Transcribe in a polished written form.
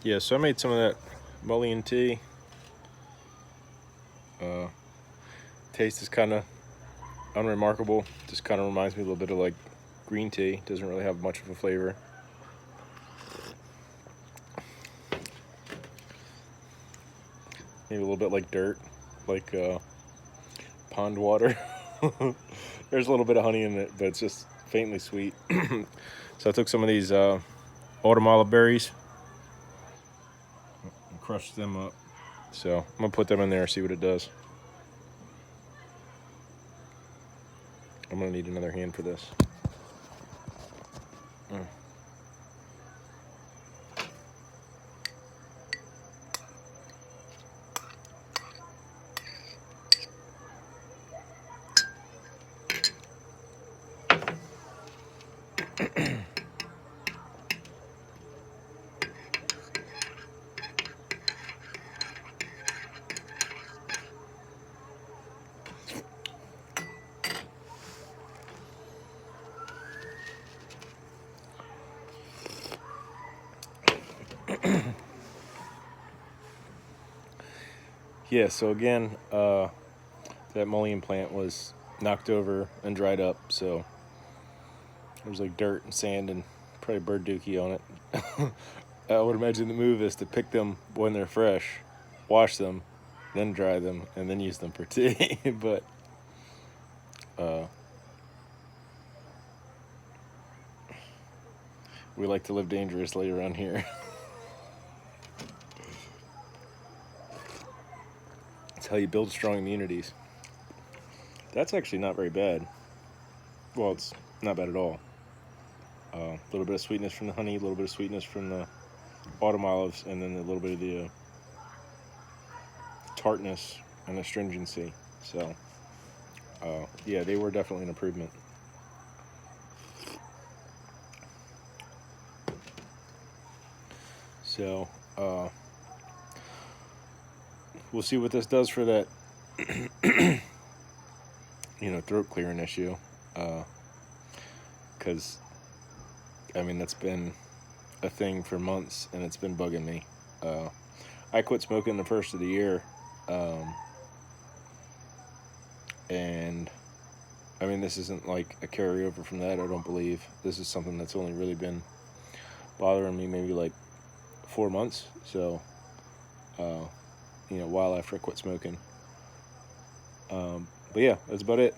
Yeah, so I made some of that mullein tea. Taste is kind of unremarkable. Just kind of reminds me a little bit of like green tea. Doesn't really have much of a flavor. Maybe a little bit like dirt, like pond water. There's a little bit of honey in it, but it's just faintly sweet. So I took some of these autumn berries and crushed them up. So I'm gonna put them in there, see what it does. I'm gonna need another hand for this. Yeah, so again, that mullein plant was knocked over and dried up, so there was like dirt and sand and probably bird dookie on it. I would imagine the move is to pick them when they're fresh, wash them, then dry them, and then use them for tea. But we like to live dangerously around here. That's how you build strong immunities. That's actually not very bad. Well, it's not bad at all. A little bit of sweetness from the honey, a little bit of sweetness from the autumn olives, and then a little bit of the tartness and astringency. So, yeah, they were definitely an improvement. So, we'll see what this does for that, throat clearing issue. Because, I mean, that's been a thing for months, and it's been bugging me. I quit smoking the first of the year, and I mean, this isn't like a carryover from that, I don't believe. This is something that's only really been bothering me maybe like 4 months, so while after I quit smoking. But yeah, that's about it.